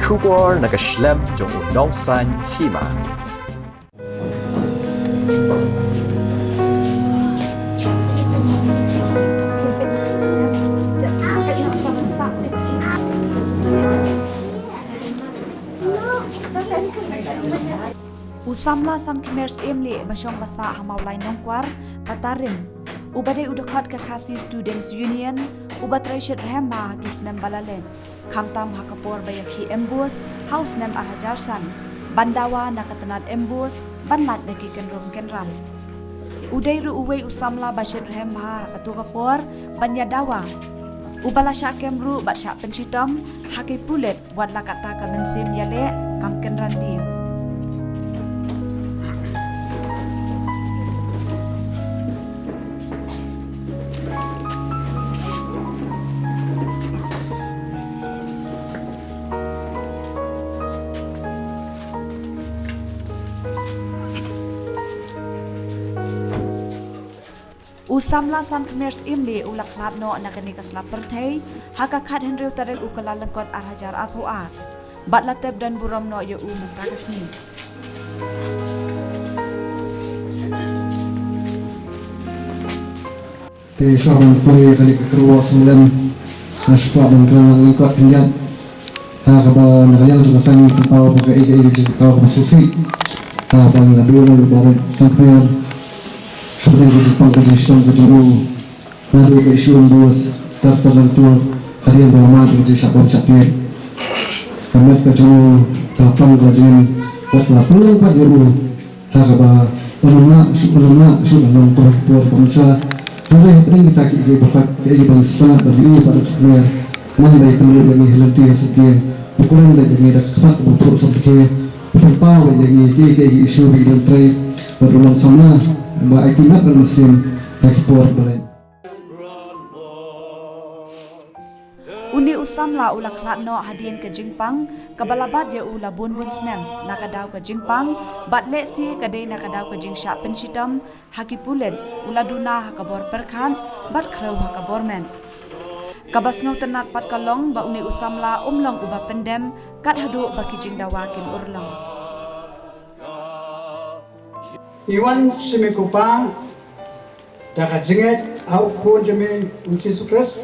Kubor nakaslem jong unongsan hima. Usamla sang Khmers emle masyong basa hamaulay nongkwar patarim ubade udakhat ka khasi students union ubat raishet rehma kisnam balalen kamtam hakapor bayaki embus house nam arhajarsan bandawa nakatanat embus banlat nagi kenrum kenram uday ru uwe usamla bashet rehma katukapor banyadawa ubala syakemru bat syak pencitom haki pulet buat lakata kamensim yale kam kenrandi. Usamla san Khmers imli ulak ladno nakani kasla perthai hakakat henriu tarel ukala lengkot arhajar alpuat bat lateb dan buram no yo muktakasni ke syarang puri kali kekerwa sembilan naspa dan kerana lengkot pinjat hakaba nakayang juga sang tempau buka ide juga bersusi hakaba ngadu dari sampai kemudian ke Jepang ke Jepang ke Jepang lalu ke isu bos tertentu harian berlamat ke Jepang sakit kami ke Jepang kapan kajian waktu pulang pada dulu hakaba ulama dalam perhubungan bangsa mulai kita kiki bakat kiki bangsa bagi ini pada sebenarnya mana kemudian lagi helanti sekian ukuran lagi dak kapat butuh sebagai tempau lagi kiki isu bidan tray berulang sama baik tidak bermusim kaki por boleh. Undi usamla ulak latno hadien ke Jingpang kabalabat ya ula bun snem nakadaw ke Jingpang bat lesi kadai nakadaw ke Jingsha pencitam haki pulen ula duna hakabor perkan bat krau hakabor men kabas ngau tenat pat kalong ba uni usamla umlong uba pendem kat hadu baki jingdawa kin urlong. Iwan semikupa dakat jenget au pun jeme unci sukres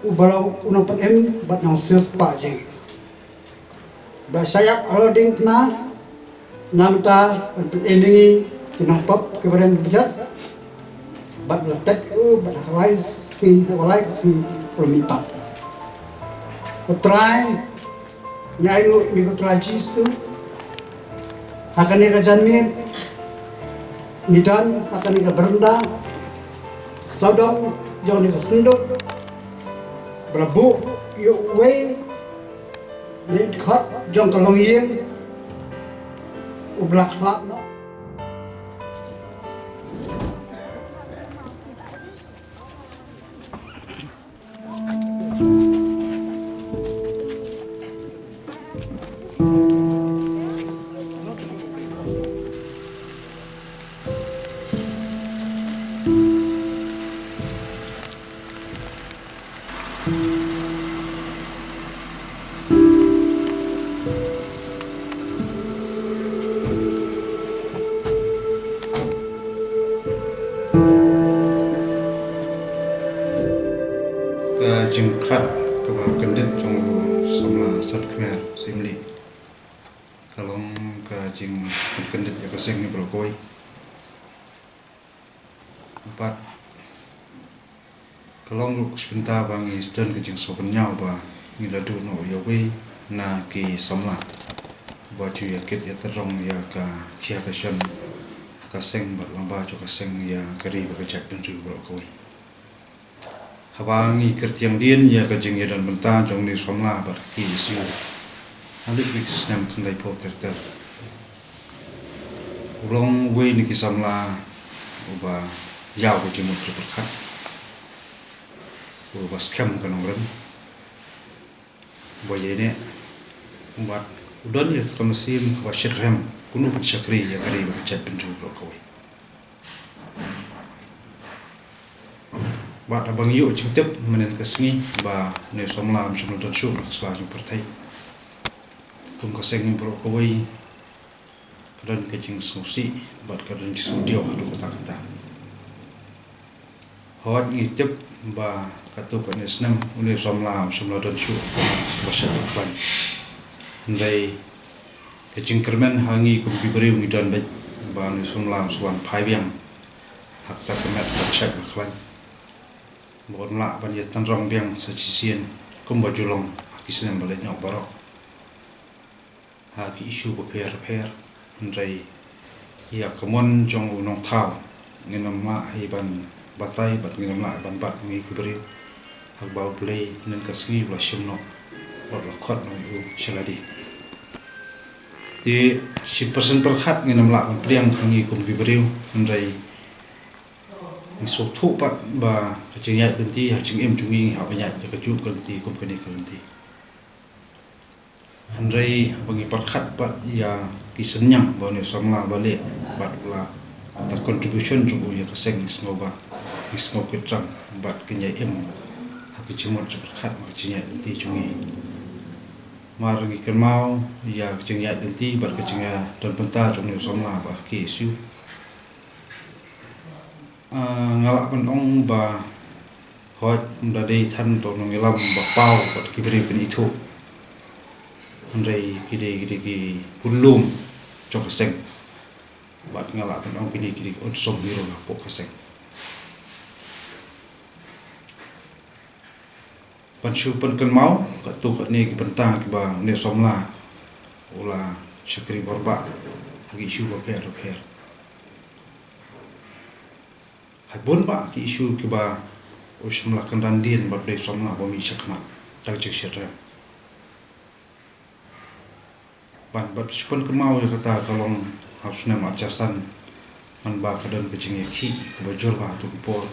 ubalau unang panem bat nang sus pa jeng basayak alo ding na namta emingi kinang pop kebaran bijat bat latek bat halai si perminta utrai nyayu mi utrai jisu akan ika janmin nidan akan ika berenda saudong jauh ika senduk berlabuh yuk wei nidkot jauh kalongin ublak lak no. Jengkat kebab kendit trong samla sat Khmer simli kalong ke jing kendit ya keseng ni berkoi empat kalong luk sebentar bangi dan ke jing sopan nyau ba ngiladu no yawi na ki samla baju ya kit ya terong ya ka kia kesem kaseng bat lamba cho kaseng ya kari ba kecak dan ru berkoi habangi kertiang dien ya kajeng ya dan bentang jong ni somla bar ki siu alik bikis nam kendai po ter ulong we ni kisamla uba yau kajeng mut berkat uba scam kanong rem boye ne ubat udon ya kamasim kwa shikrem kunu pat syakri ya kari ba chat pentu berkoi Bat abang yuk cintip menen kesini ba ne somlam semua dan syuk nak selah jumpa pertai kum kaseng bro kawai kadan kecing susi bat kadan studio hadu kata hot ngitip ba katu kan isnam uni somla dan shu bahasa klan ndai kecing kermen hangi kum biberi ngidan ba uni somla suan phaibiang hak ta kemet bahasa klan bon la ban yatan rong biang sacisian kum bajulong kisnem balai nyok barok ki isu per ndai ya kemon jong unong thau nginam ma iban batai bat nginam la ban bat ngi kubri hak bau play nen kasngi bla shimno bat la khot no yu shaladi ti 10% perkhat nginam la ban pliang ngi kum kubri ndai ni sok thu pat ba kaching ya denti ha ching em chungi ha banya ja ka ju kanti kum kani kanti Andrei bagi perkhat bat ya kisenyang bani somla balik bat la ta contribution jubu ya kaseng isnoba isno kitrang bat kinya em hak cimot perkhat mak cinya denti cungi mar ngi kermau ya cinya denti bat kinya dan pentar juni somla ba ki isu ngalak penong ba hot ndadei than to ngilam ba pau bat kibri pen itu Andai kide ki pulum cok seng bat ngalak penong kini on som biro la pok seng pansu pen ken mau katu kat ni ki bentang ki ba ne somla ula syakri borba hagi isu ba per habun ba ki isu ki ba o somla kan randin ba de somla ba mi sakmat tak cek syarem ban bat spon kemau ya kata kalong harusnya macasan man ba kadan kecing yaki bajur ba tu por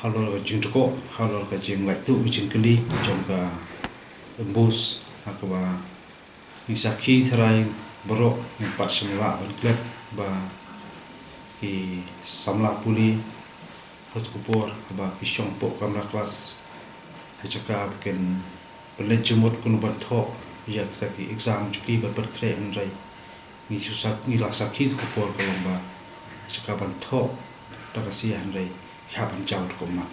halor ka jing toko halor ka jing lek tu jing keli jong ka embus akba misaki tharai borok yang pat semla ban klep ba ki samla puli hot kupor ba ki syong pok kamera kelas hajaka bikin pelet jemut kun ban tho ya kita ki exam cuki ban berkre andrai ni susah ni la sakit ko por ko lomba saka ban tho ta kasi andrai ya ban jauh ko ma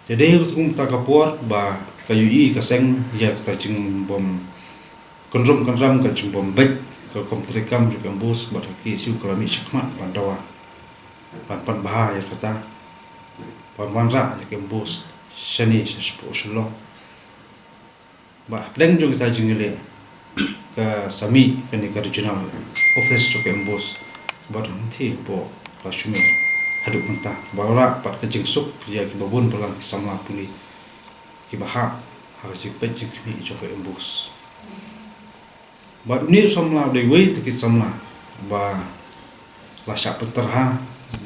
jadi kum ta ka por ba kayu i ka seng ya kita jing bom konrom ka jing bom bet ka kom trekam ju kambus ba ki siu krami chakma ban dawa ban bah ya kata ban wanra ya kambus shani sespo shlo bah pleng jo kita jingile ka sami kani ka regional office jo kembos bar nanti po lasume haduk menta bawra pat ka jingsuk ya ki babun pelang samla puli ki baha ha jing pet jing ni jo kembos bar ni samla de wei ti samla ba la sha penterha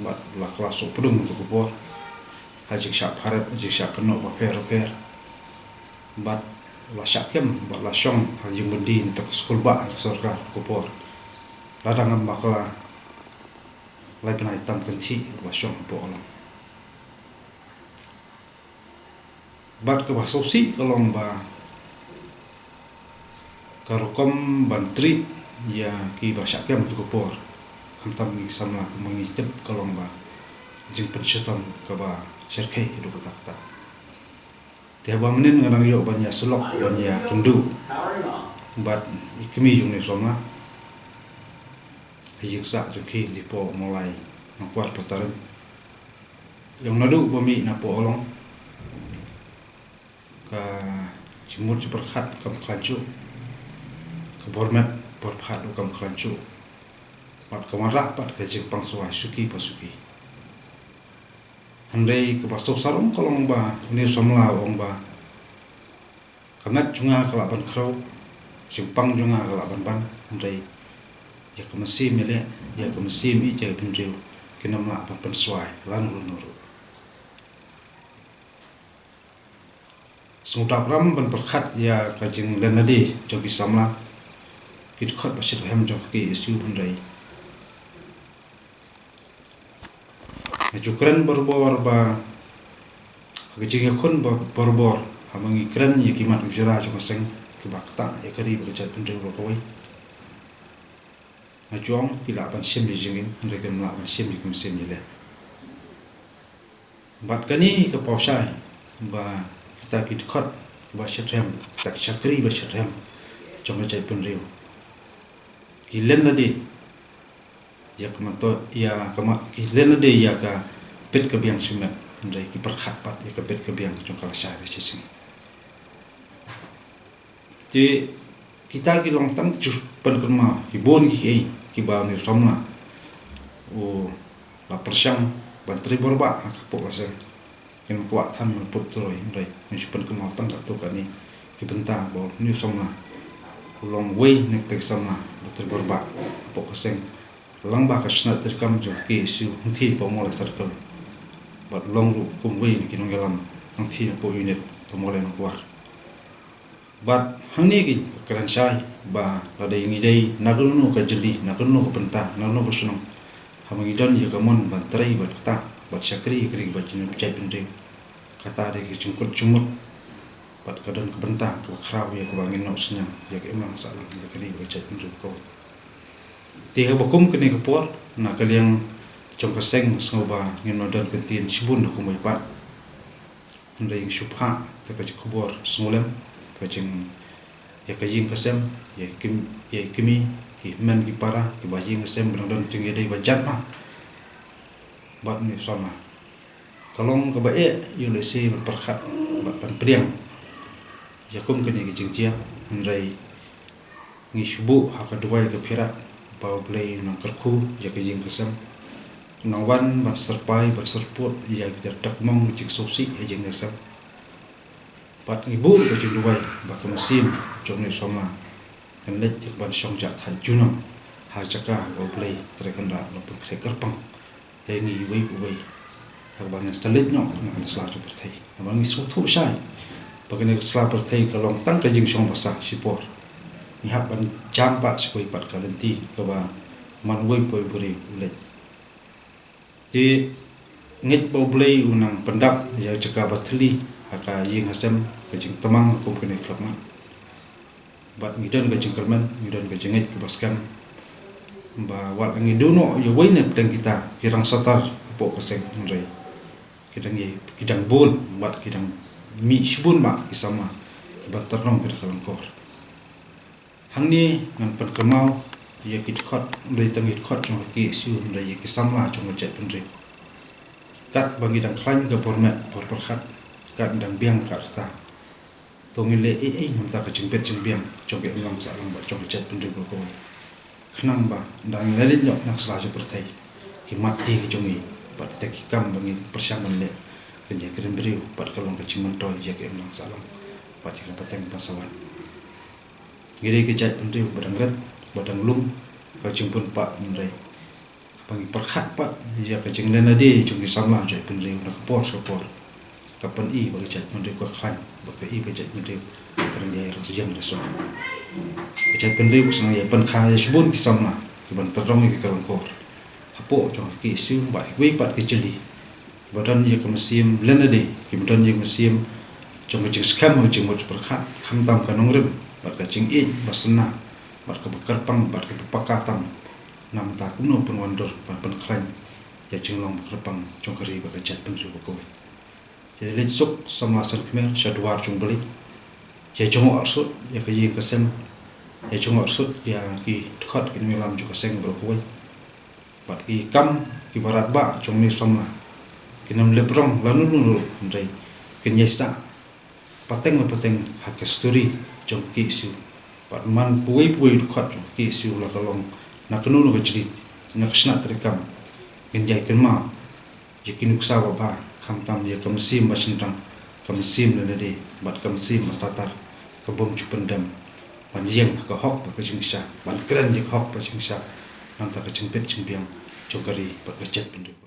ba la kelas opdum to ko ha jing sha pharat jing sha keno ba per bat la syakem ba la syong hajing bendi ni tak skul ba sarkar ko por ladang bakla lai penai tam kanti la syong po alam bat ke basosi kolong ba karokom bantri ya ki ba syakem ko por kamtam ni samla mengitip kolong ba jing pencetam ka ba serkai hidup kata tiap menin ngarang yo banyak selok banyak kendu bat ikmi jung ni somla hijiksa jungki di po mulai ngkuat petaran yang nadu bami na po olong ka cimut perkhat kam klancu ke bormet borphat kam klancu pat kamara pat ke jingpang suai suki pasuki Andai ke pasok sarong kolong ba ni somla ong ba kamat junga kalaban krau simpang junga kalaban ban andai ya ke mesim mele ya ke mesim i je pendriu kena ma pa pensuai lan nuru sungta pram ban perkhat ya ka jing lenadi jogi samla kit khot basit hem jogi isu andai Jukran berbor ba kecing yakun berbor hamangi kran yakimat ujara cuma seng kebakta ya kari bekerja pendiri berkawai ngajuang pila pan sim di jengin mereka melakukan sim di kemesim je leh bat kani ke pausai ba kita kidkot ba syadram kita syakri ba syadram trong jai pendiri kilen nadi ya kemato ya kemak kilen nadi ya ka pet ke biang simet ndai ki perkhat pat ya ke pet ke biang trong kala syai de sisi ji kita ki long tam chu pen kerma ki bon ki ba ni somna o la persyang bantri borba ka po asen kin kuat than men putroi ndai ni pen kerma tang ka to kani ki benta bo ni somna long way nek tek somna bantri borba po asen lang ba ka snat terkam jo ki su thi po mo la circle bat long ru kum way ni kinong galam ang thi po unit po mo len kuar bat hangni ki keran sai ba rada ingi dei naguno ka jeli naguno ka penta naguno ka sunong hamangi don ye kamon ban trai bat ta bat syakri kri bat jin pecai pending kata de ki jungkut jumut bat kadon ka penta ka khrau ye ka bangin no senyang ye ka emang salam ye kri bat pecai pending ko ti ha bakum kene ka por na kaliang trong ka seng sngoba ngin no don kentin sibun ko mai pat ndai shupha ta ka kubor snolem kajing ya kajing kasem ya kimi ki men ki para ki bajing kasem berang tinggi dai bajat mah bat ni sama kalong ka bae yu le si perkhat bat pan priang ya kum kini ki jingja ndai ngi shubu ha ka duai ka phirat ba blai nang kerku ya kajing kasem nawan ban serpai ban serput ya ki tak mong jing sosi ya jing kasem pat ibu ba jing duai ba ka musim trong ni soma kan let ban song ja tha junam ha chaka go play trekan ra lo pun kre karpang he ngi wei wei ha bang stalet no na kan sla chu perthai bang ngi so thu sai ba kan sla perthai ka long tang ka jing song ba sa sipor ni ha ban jam pat skoi pat ka lenti ka ba man wei poi buri ulet ti ngit bo play unang pendap ya chaka bathli haka ying hasem ka jing tamang ko kene klapma bat ngidon ka jing kerman ngidon ka jingit ka baskam ba wat ngidono yo wei ne pedang kita kirang satar po ka seng nrai kidang bol bat kidang mi shibun ma kisama ba tarnom ka kalangkor hangni ngan pan kemau ya kidkhot nrai tangit khot jong ki su nrai kisama jong jet penri kat bangi dang klan ka format por perkhat kat dang biang kat ta tongile nam ta ka chingpet chingbiang chong ke ngam sa lang ba chong chat pendri ko ko khnam ba dang lelit nyok nak sla ju perthai ki mati ki chongi pat te ki kam bangi persyang le ke je kren briu pat kalong ka chimon to je ke ngam sa lang pat ki pateng pasawan ngire ki chat pendri badang rat badang lum ka chimpun pa mrai bangi perkhat pat je ka ching len ade chong ki samla je pendri nak por so por kapan i bagi chat pendri ko khan bagi i bagi chat pendri kerana dia rasa jam dah so chat pendri ko sang ya pan kha ya subun ki samna ki ban tarong ki kalangkor hapo jong ki su ba ki pat ki jeli badan ye ka mesim lenade ki badan ye mesim jong jing skam jing mo perkhat kham tam ka nongrim bat ka jing i basna bat ka bakar pang bat ka pakatam nam ta kuno pun wonder bat pan khan ya jing long bakar pang jong kari ba ka chat pendri ko jadi lecuk sama asal kemer syadwar chung beli ya chung arsut ya ke ying kesem ya chung arsut ya ki dekat ki melam juga seng berkuai bat ki kam ki barat ba chung ni somna ki nam lebrong lanu nu ndai ki nyesta pateng hak story chung ki su bat man puai dekat chung ki su la kalong nak nu ke jerit nak snat rekam kin jai kenma jikin uksa ba kham tam dia kamsim basintang kamsim le de bat kamsim mastatar kabom chupendam ban yeng ka hok ka jingsha ban kren je hok pa jingsha nam ta ka chingpet chingbiang chokari pa ka chet pendu